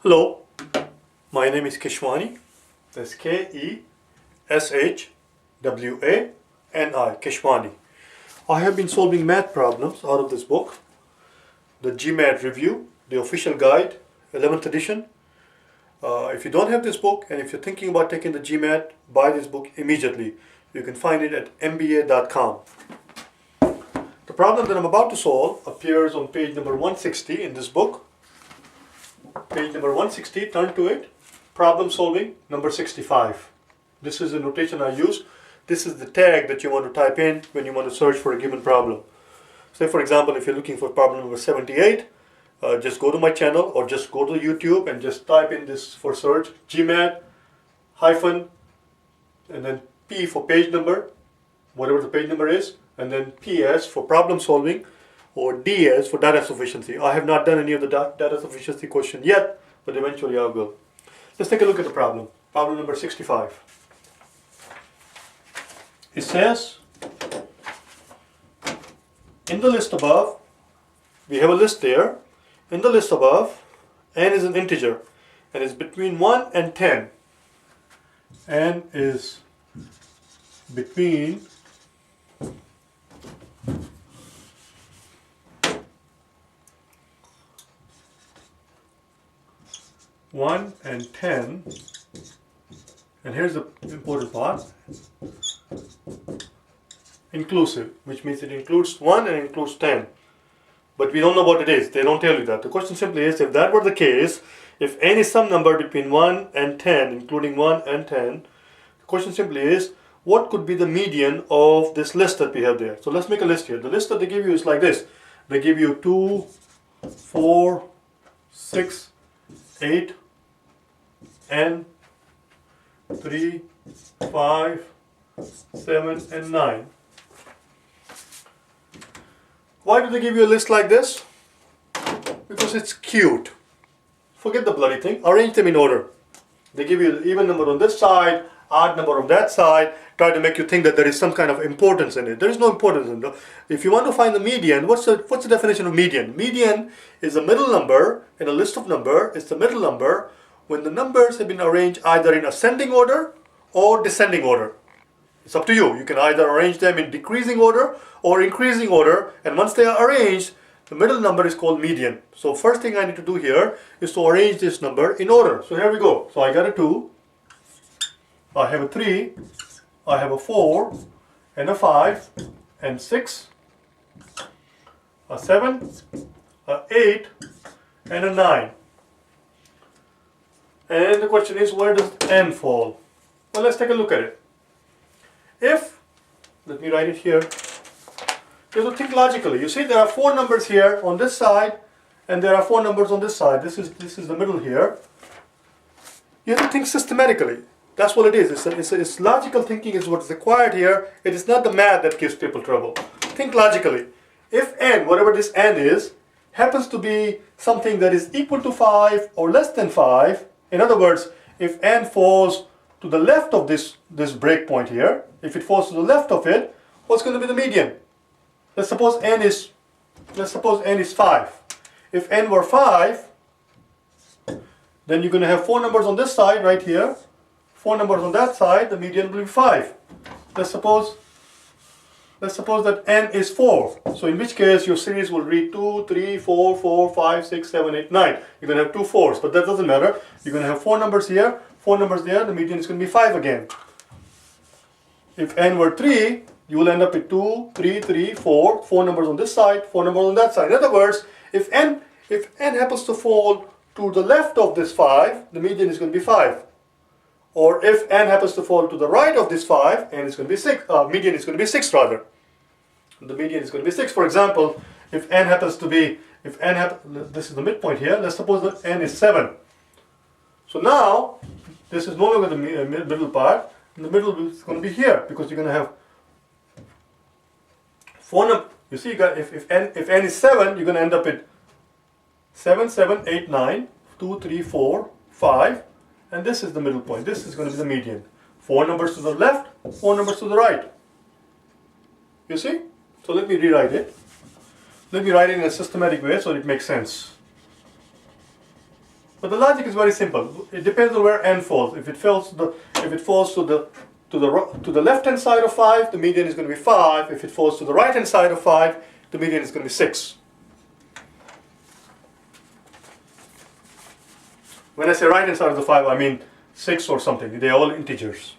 Hello, my name is Keshwani. That's Keshwani, Keshwani. I have been solving math problems out of this book, the GMAT review, the official guide, 11th edition. If you don't have this book and if you're thinking about taking the GMAT, buy this book immediately. You can find it at mba.com. The problem that I'm about to solve appears on page number 160 in this book. Page number 160, turn to it. Problem solving, number 65. This is the notation I use. This is the tag that you want to type in when you want to search for a given problem. Say for example, if you're looking for problem number 78, just go to my channel or just go to YouTube and just type in this for search, GMAT, hyphen, and then P for page number, whatever the page number is, and then PS for problem solving, or DS for data sufficiency. I have not done any of the data sufficiency question yet, but eventually I will. Let's take a look at the problem. Problem number 65. It says, in the list above, we have a list there. In the list above, n is an integer, and it's between 1 and 10. N is between 1 and 10, and here's the important part, inclusive, which means it includes 1 and includes 10. But we don't know what it is. They don't tell you that. The question simply is, if that were the case, if n is some number between 1 and 10, including 1 and 10, the question simply is, what could be the median of this list that we have there? So let's make a list here. The list that they give you is like this. They give you 2, 4, 6, 8, n, 3, 5, 7, and 9. Why do they give you a list like this? Because it's cute. Forget the bloody thing. Arrange them in order. They give you the even number on this side, odd number on that side, try to make you think that there is some kind of importance in it. There is no importance in it. If you want to find the median, what's the definition of median? Median is a middle number in a list of number. It's the middle number when the numbers have been arranged either in ascending order or descending order. It's up to you. You can either arrange them in decreasing order or increasing order, and once they are arranged, the middle number is called median. So first thing I need to do here is to arrange this number in order. So here we go. So I got a 2, I have a 3, I have a 4, and a 5, and 6, a 7, a 8, and a 9. And the question is, where does n fall? Well, let's take a look at it. If, let me write it here, you have to think logically. You see there are 4 numbers here on this side, and there are 4 numbers on this side. This is the middle here. You have to think systematically. That's what it is. It's logical thinking is what's required here. It is not the math that gives people trouble. Think logically. If n, whatever this n is, happens to be something that is equal to 5 or less than 5, in other words, if n falls to the left of this breakpoint here, if it falls to the left of it, what's going to be the median? Let's suppose n is 5. If n were 5, then you're going to have 4 numbers on this side right here, 4 numbers on that side, the median will be 5. Let's suppose that n is 4. So in which case your series will read 2, 3, 4, 4, 5, 6, 7, 8, 9. You're going to have 2 4s, but that doesn't matter. You're going to have 4 numbers here, 4 numbers there, the median is going to be 5 again. If n were 3, you will end up with 2, 3, 3, 4, 4 numbers on this side, 4 numbers on that side. In other words, if n happens to fall to the left of this 5, the median is going to be 5. Or if n happens to fall to the right of this 5, n is going to be 6. Median is going to be 6 rather. The median is going to be 6. For example, if n happens to be, this is the midpoint here. Let's suppose that n is 7. So now, this is no longer the middle part. The middle is going to be here because you're going to have 4 numbers. You see, if n is 7, you're going to end up with 7, 7, 8, 9, 2, 3, 4, 5, and this is the middle point. This is going to be the median. 4 numbers to the left, 4 numbers to the right. You see? So let me rewrite it. Let me write it in a systematic way so it makes sense. But the logic is very simple. It depends on where n falls. If it falls to the left hand side of 5, the median is going to be 5. If it falls to the right hand side of 5, the median is going to be 6. When I say right hand side of the 5, I mean 6 or something. They're all integers.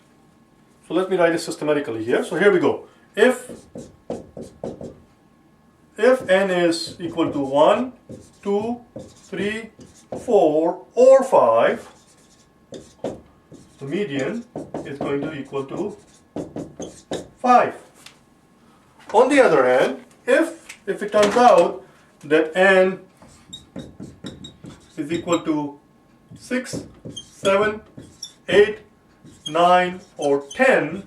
So let me write it systematically here. So here we go. If n is equal to 1, 2, 3, 4, or 5, the median is going to equal to 5. On the other hand, if it turns out that n is equal to 6, 7, 8, 9, or 10,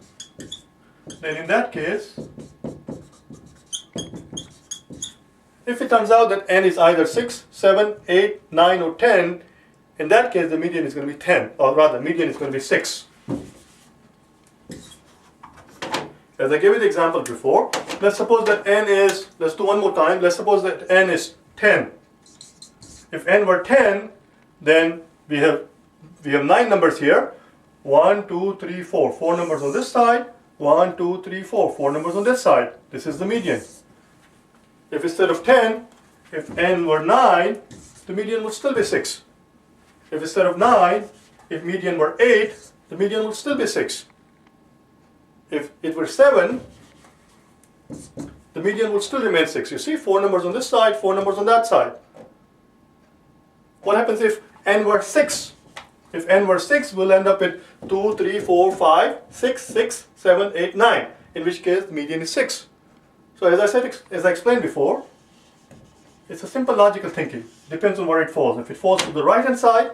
then in that case, if it turns out that n is either 6, 7, 8, 9, or 10, in that case the median is going to be 10, or rather median is going to be 6. As I gave you the example before, let's suppose that n is, let's do one more time, let's suppose that n is 10. If n were 10, then we have 9 numbers here. 1, 2, 3, 4. 4 numbers on this side. 1, 2, 3, 4. 4 numbers on this side. This is the median. If instead of 10, if n were 9, the median would still be 6. If instead of 9, if median were 8, the median would still be 6. If it were 7, the median would still remain 6. You see, 4 numbers on this side, 4 numbers on that side. What happens if n were 6? If n were 6, we'll end up with 2, 3, 4, 5, 6, 6, 7, 8, 9. In which case, the median is 6. So as I said, as I explained before, it's a simple logical thinking. Depends on where it falls. If it falls to the right hand side,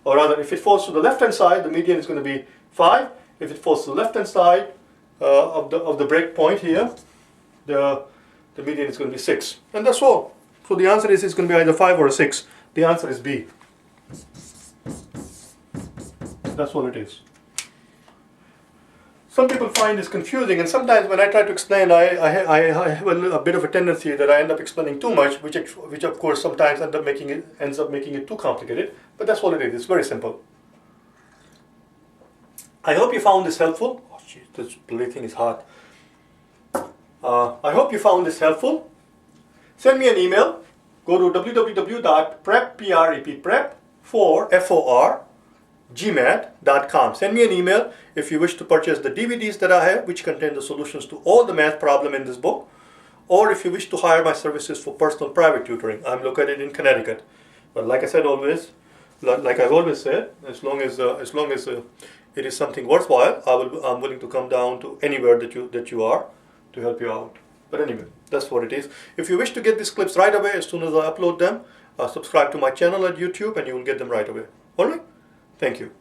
or rather if it falls to the left hand side, the median is going to be 5. If it falls to the left hand side of the break point here, the median is going to be 6. And that's all. So the answer is it's going to be either 5 or a 6. The answer is B. That's all it is. Some people find this confusing, and sometimes when I try to explain, I have a bit of a tendency that I end up explaining too much, which of course sometimes ends up making it too complicated. But that's all it is. It's very simple. I hope you found this helpful. Oh, geez, this bloody thing is hot. I hope you found this helpful. Send me an email. Go to www.prep.gmat.com. Send me an email if you wish to purchase the DVDs that I have, which contain the solutions to all the math problems in this book, or if you wish to hire my services for personal private tutoring. I'm located in Connecticut. But like I said always, like I've always said, as long as it is something worthwhile, I'm willing to come down to anywhere that you are to help you out. But anyway, that's what it is. If you wish to get these clips right away, as soon as I upload them, subscribe to my channel at YouTube and you will get them right away. Alright? Thank you.